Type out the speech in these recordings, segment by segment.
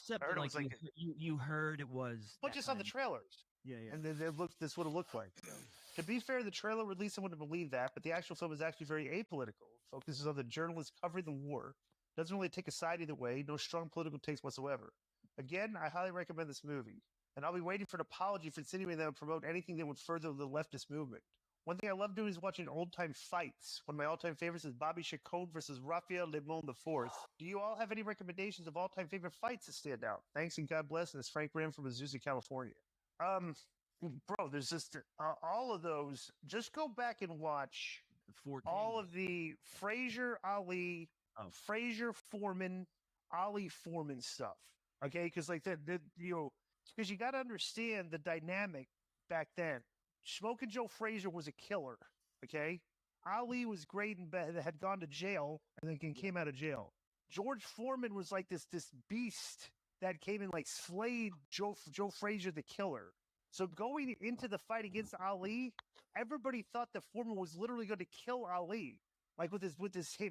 Except I heard it like was like you heard it was. Well, just on the trailers. Yeah. And then it looked. This would have looked like. To be fair, the trailer release I wouldn't believe that, but the actual film is actually very apolitical. Focuses on the journalists covering the war. Doesn't really take a side either way. No strong political takes whatsoever. Again, I highly recommend this movie, and I'll be waiting for an apology for insinuating that would promote anything that would further the leftist movement. One thing I love doing is watching old-time fights. One of my all-time favorites is Bobby Chacon versus Rafael Lemon IV. Do you all have any recommendations of all-time favorite fights that stand out? Thanks and God bless. And it's Frank Graham from Azusa, California. Bro, there's just all of those. Just go back and watch all of the Frazier Ali, Frazier Foreman, Ali Foreman stuff. Okay, because like because you got to understand the dynamic back then. Smoking Joe Frazier was a killer. Okay, Ali was great and had gone to jail and then came out of jail. George Foreman was like this beast that came and like slayed Joe Frazier the killer. So going into the fight against Ali, everybody thought that Foreman was literally going to kill Ali, like with his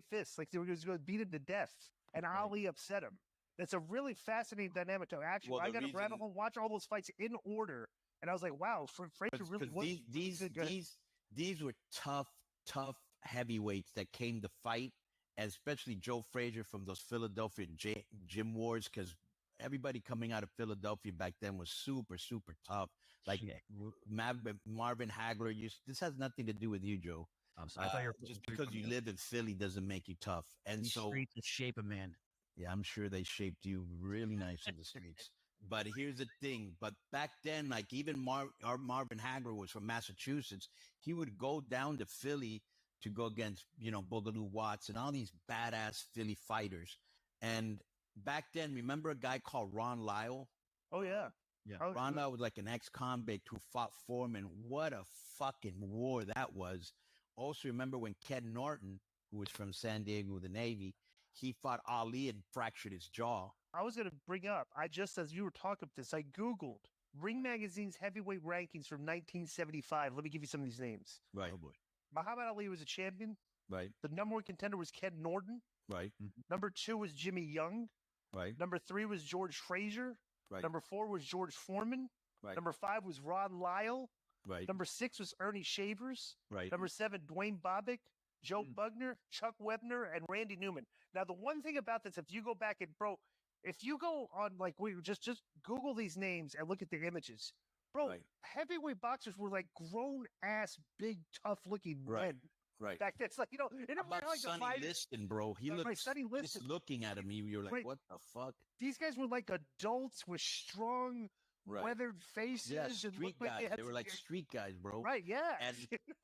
fist, like he was going to beat him to death, and Ali upset him. That's a really fascinating dynamic to actually. I got to grab and watch all those fights in order, and I was like, wow, Frazier really was. These were tough heavyweights that came to fight, especially Joe Frazier from those Philadelphia gym wars, because everybody coming out of Philadelphia back then was super, super tough. Like Marvin Hagler. This has nothing to do with you, Joe. I'm sorry. I thought you were just because you live in Philly doesn't make you tough. And these so streets shape a man. Yeah, I'm sure they shaped you really nice in the streets. But here's the thing. But back then, like even our Marvin Hagler was from Massachusetts. He would go down to Philly to go against, Boogaloo Watts and all these badass Philly fighters. And back then, remember a guy called Ron Lyle? Oh, yeah. Yeah. Ron Lyle was like an ex-convict who fought Foreman. What a fucking war that was. Also, remember when Ken Norton, who was from San Diego, the Navy, he fought Ali and fractured his jaw. I was going to bring up, as you were talking about this, I Googled Ring Magazine's heavyweight rankings from 1975. Let me give you some of these names. Right. Oh, boy. Muhammad Ali was a champion. Right. The number one contender was Ken Norton. Right. Number 2 was Jimmy Young. Right. Number 3 was George Frazier. Right. Number 4 was George Foreman. Right. Number 5 was Ron Lyle. Right. Number 6 was Ernie Shavers. Right. Number 7, Dwayne Bobbick, Joe Bugner, Chuck Webner, and Randy Newman. Now, the one thing about this, if you go back and, bro, if you go on, like, just Google these names and look at their images, bro, heavyweight boxers were like grown-ass, big, tough-looking men. Right. Back then, it's like, How about like Sonny Liston, bro? He looked, Sonny Liston. Just looking at him, you're like, what the fuck? These guys were like adults with strong, weathered faces. Yeah, street guys. They were like street guys, bro. Right, yeah.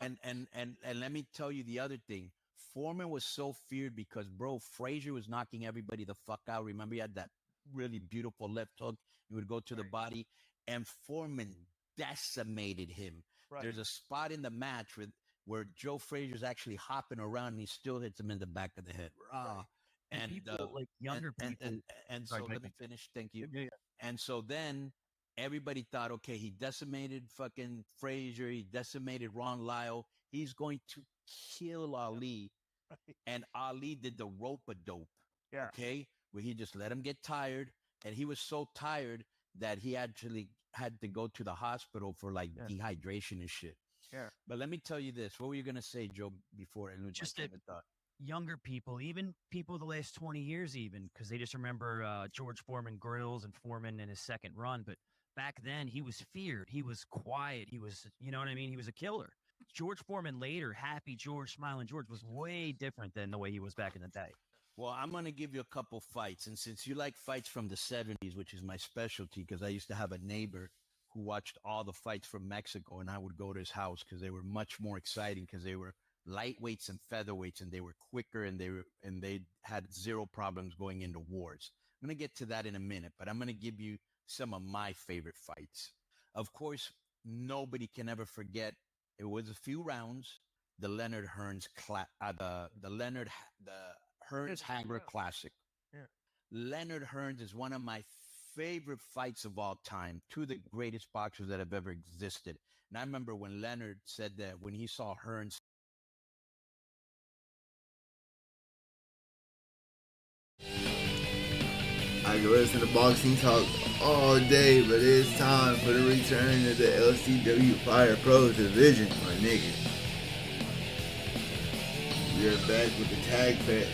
And let me tell you the other thing. Foreman was so feared because, bro, Frazier was knocking everybody the fuck out. Remember, he had that really beautiful left hook. He would go to the body, and Foreman decimated him. Right. There's a spot in the match where Joe Frazier's actually hopping around, and he still hits him in the back of the head. Right. And people, like younger people. And so let me finish. Thank you. Yeah. And so then everybody thought, okay, he decimated fucking Frazier. He decimated Ron Lyle. He's going to kill Ali. Right. And Ali did the rope-a-dope. Yeah. Okay. Where he just let him get tired. And he was so tired that he actually had to go to the hospital for like dehydration and shit. Yeah. But let me tell you this. What were you going to say, Joe, before I lose my train of thought? Younger people, even people the last 20 years even, because they just remember George Foreman grills and Foreman in his second run. But back then, he was feared. He was quiet. He was, you know what I mean? He was a killer. George Foreman later, Happy George, Smiling George, was way different than the way he was back in the day. Well, I'm going to give you a couple fights. And since you like fights from the 70s, which is my specialty, because I used to have a neighbor who watched all the fights from Mexico, and I would go to his house because they were much more exciting because they were lightweights and featherweights, and they were quicker, and they had zero problems going into wars. I'm going to get to that in a minute, but I'm going to give you some of my favorite fights. Of course, nobody can ever forget. It was a few rounds. The Leonard Hearns, the Hearns Hagler Classic. Yeah. Leonard Hearns is one of my favorite fights of all time. Two of the greatest boxers that have ever existed. And I remember when Leonard said that when he saw Hearns. I could listen to boxing talk all day, but it's time for the return of the LCW Fire Pro division, my nigga. We are back with the Tag Fest.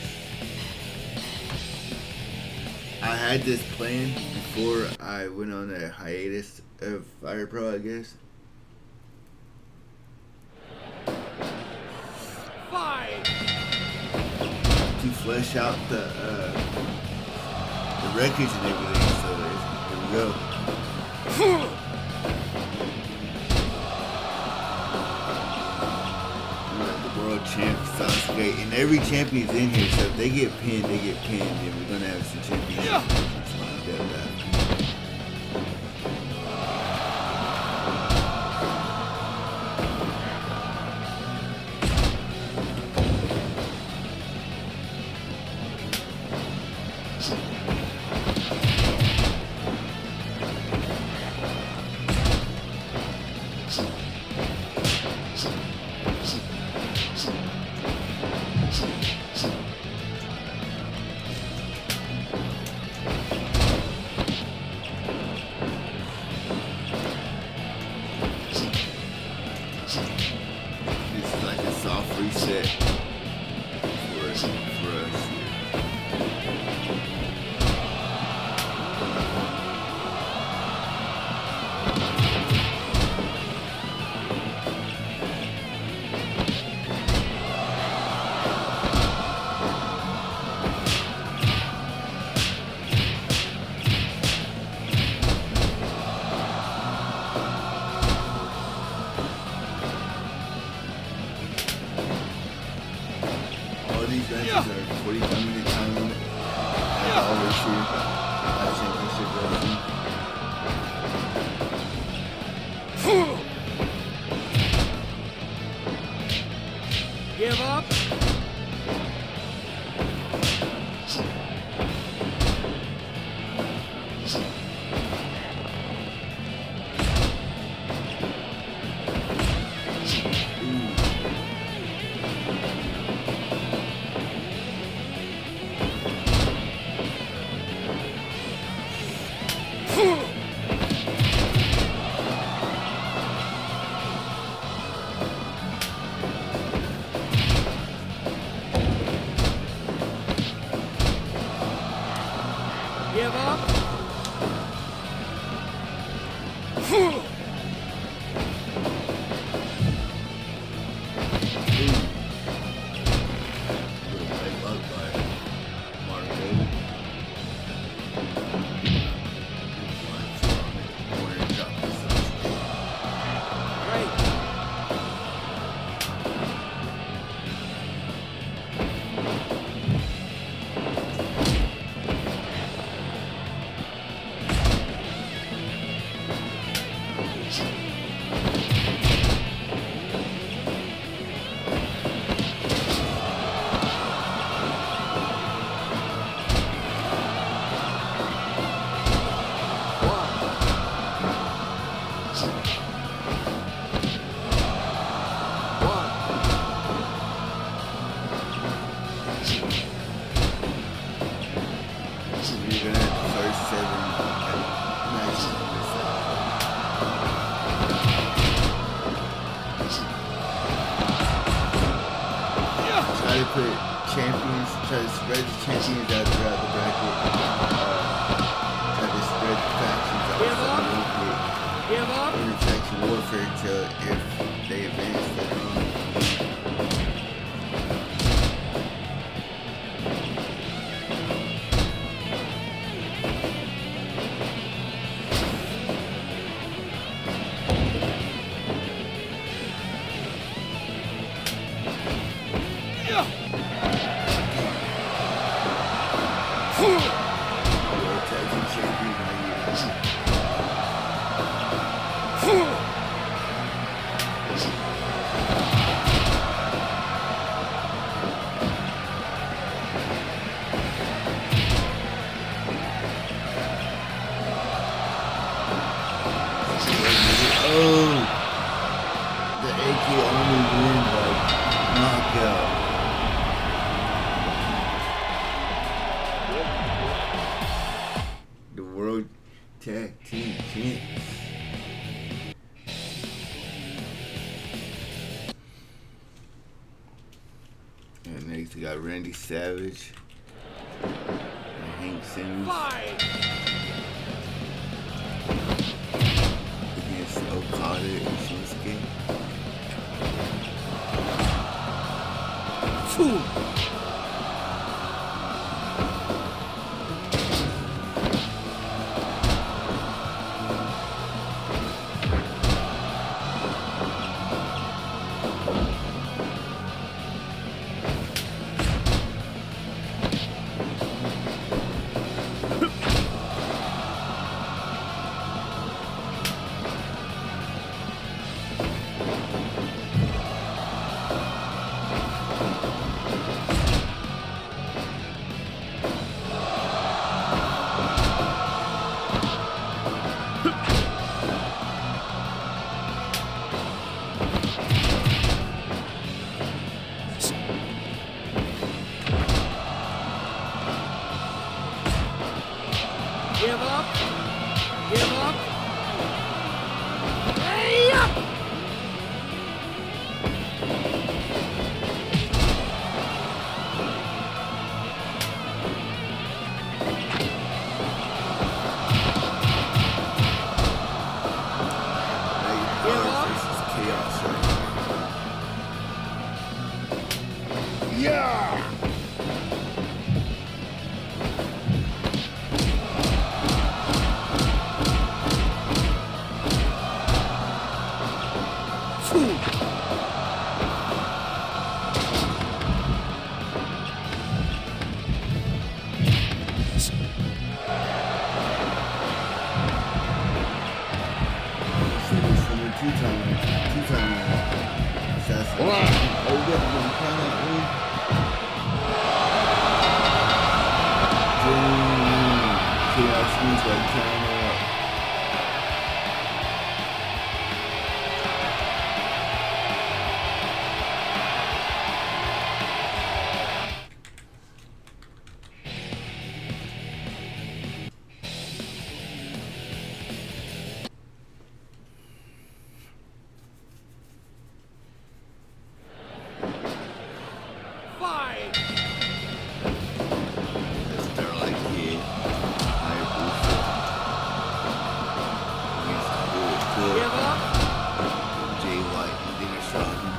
I had this plan before I went on a hiatus of Fire Pro, I guess. Fight! To flesh out the records and everything, so here we go. We got the world champ, Sasuke, and every champion's in here, so if they get pinned, they get pinned, and we're gonna have some champions. This is like a soft reset for us here. All these matches are 45-minute time limit. As always here at Championship Wrestling. Give up. Give up. Little leg lock by Marco. Flying strong in the corner, drop the Sasuke. Great. We're gonna have the first 7 matches on this side. Try to put champions, try to spread the champions out throughout the bracket. Try to spread the factions out Give so up. we won't get Give up. interfaction warfare till if they advance later on. World Tag Team Champions right here. Oh, the AK only win by knockout. Tag Team Champs. And next we got Randy Savage and Hank Sims Fight! against Okada and Shinsuke. Two! Give up! Give up! Hey up! Versus Chaos right here. Yeah! Two-time assassin. Oh, yeah, I'm trying that one. Chaos means like trying out. Fight! They're like, yeah, Hayabusa against the Bullet Give Club, up! Jay White and Dinner Shotgun.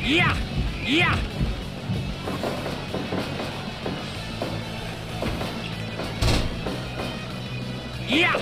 Yeah! Yeah! Yeah!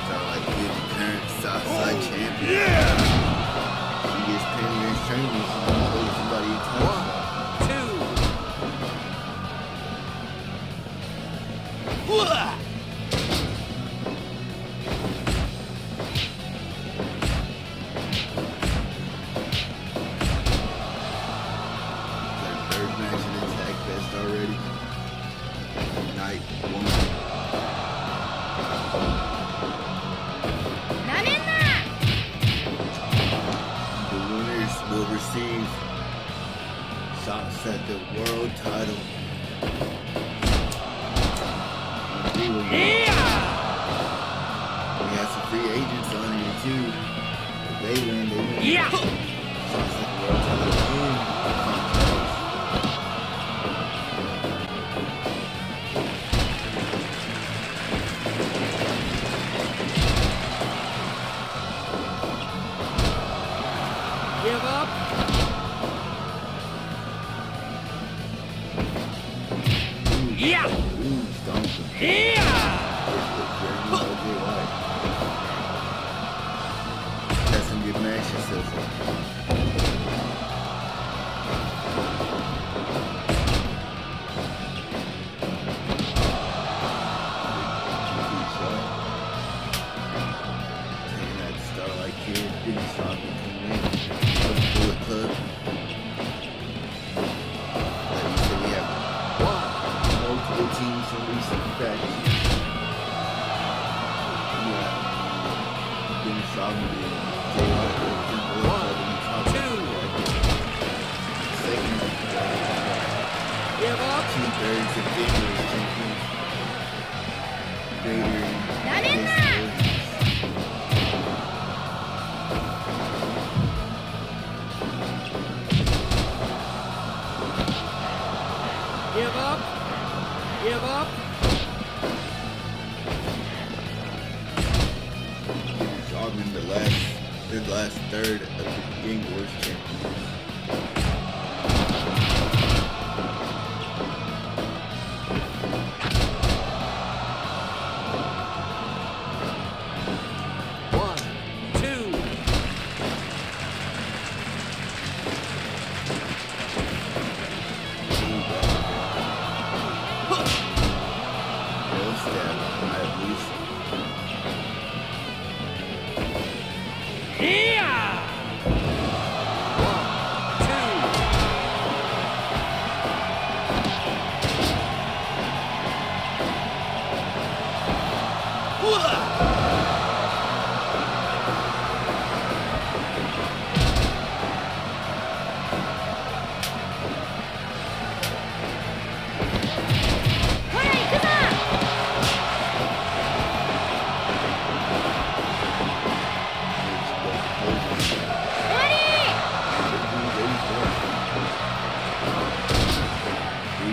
Sound like he's the current Southside champion. He gets 10 years training, so he's gonna hold somebody else. Two! Their third match in the Tag Fest already. Night one. The winners will receive shots at the world title. Yeah! We have some free agents on here too. If they win, they win. Yeah! Shots at the world title and contracts. Give up! Yeah! Yeah! Ooh, stomped him. Yeah! OJ White. That's some good matches so far. Taking that Starlight Kid, didn't stop him coming in. Bullet Club. Like you said, we have multiple teams from recent practices. Yeah. Didn't stop him being Jay White, Bullet Club in the top. Second, Give up! 2/3 of Vader's champions. Vader and Give up! Give up! Jogging the last third of the Game Wars champions. One, two. No stab, at least. Yeah! One, two.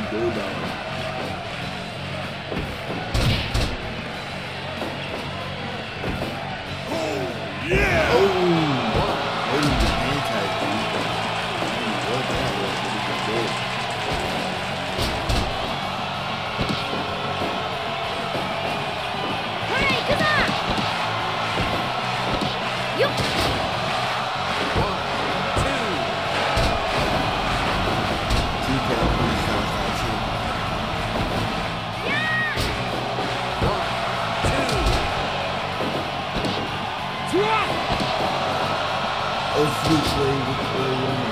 Go down. Yeah! Oh, the anti dude. What that was, but it was good. Two California sounds like too. Oh, flute play with the play woman.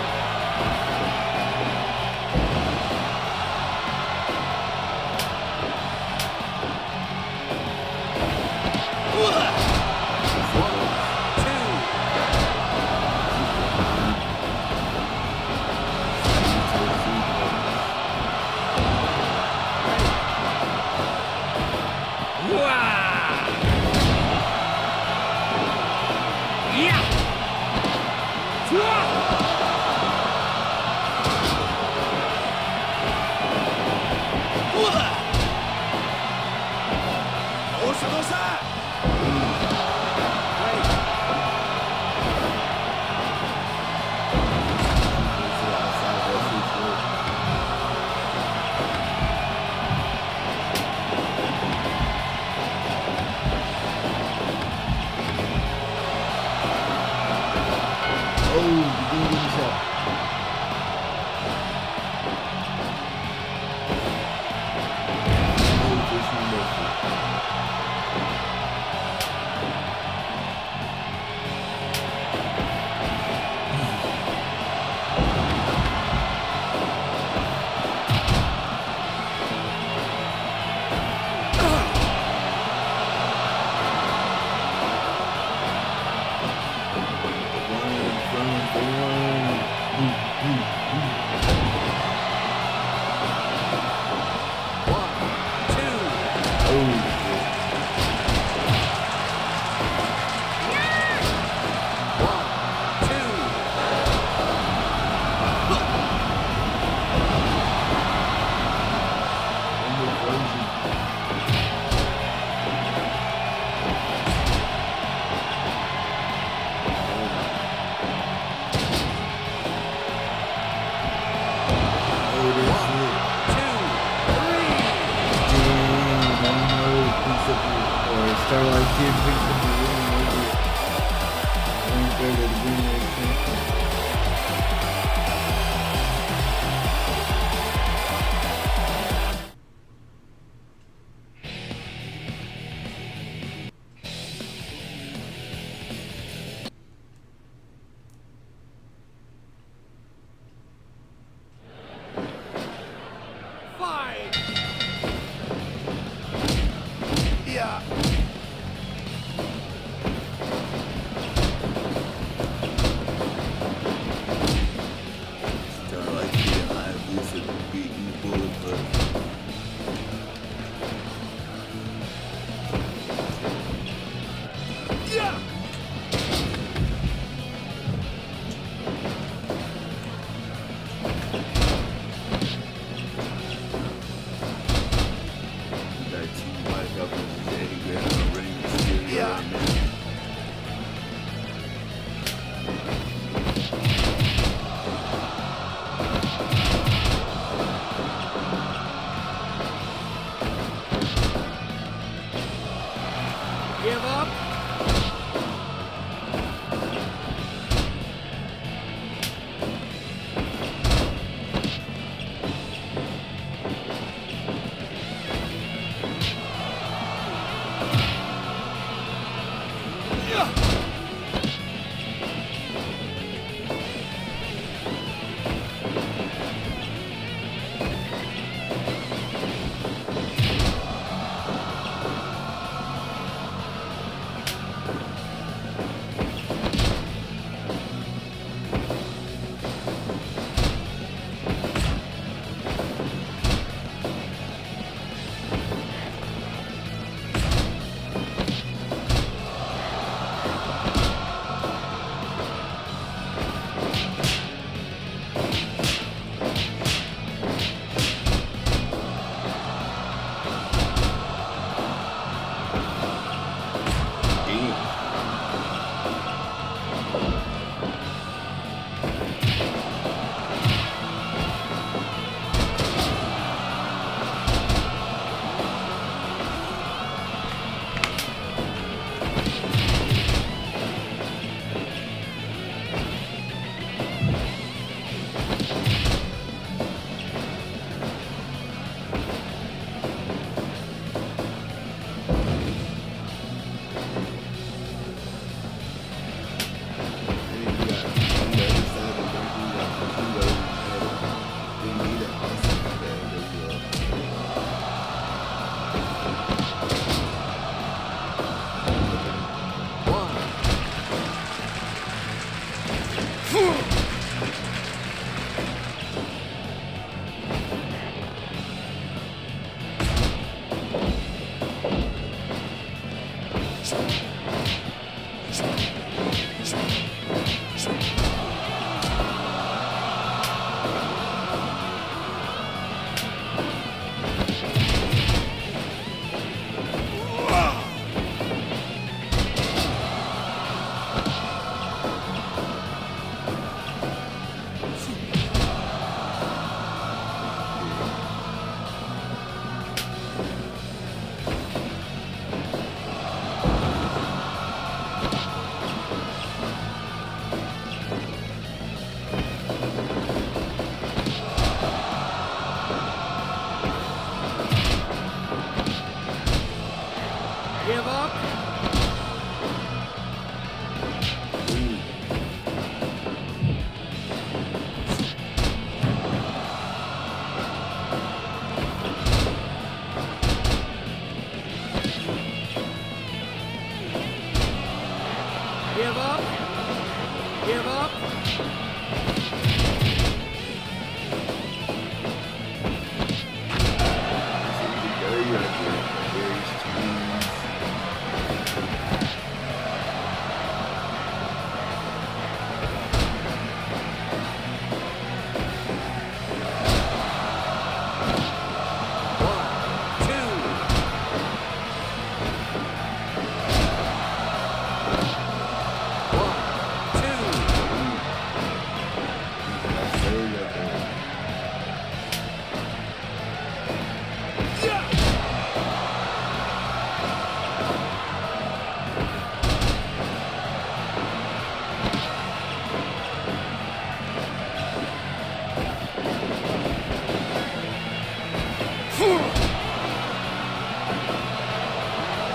Oh, the Indian shot. Oh, this one missed it. all I see is pictures of the winning movie. One third of the winning champion. Fight! Yeah.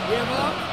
Give up.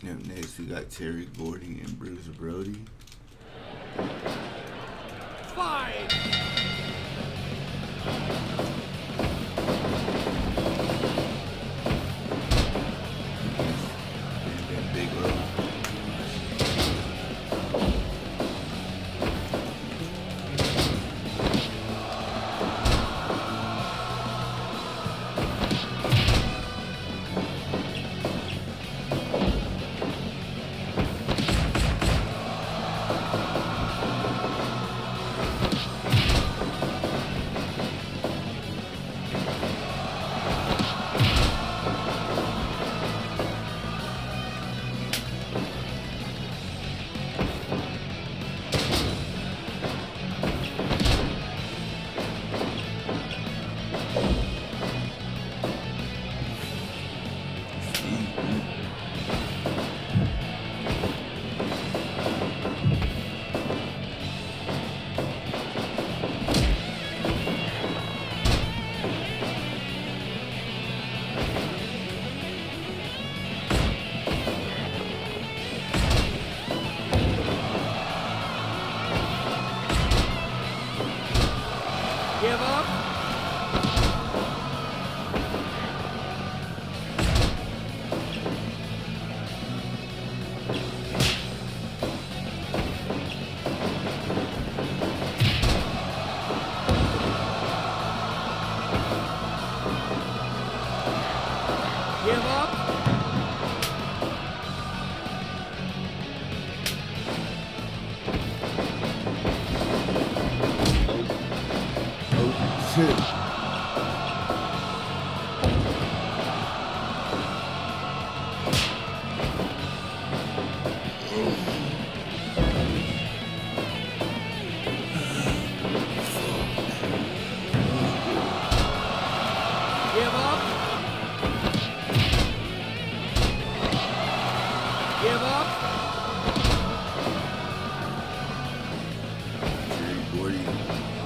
Up next, we got Terry Gordy and Bruce Brody. Fight! And Big O. 2. Give up. Give up. Terry Gordy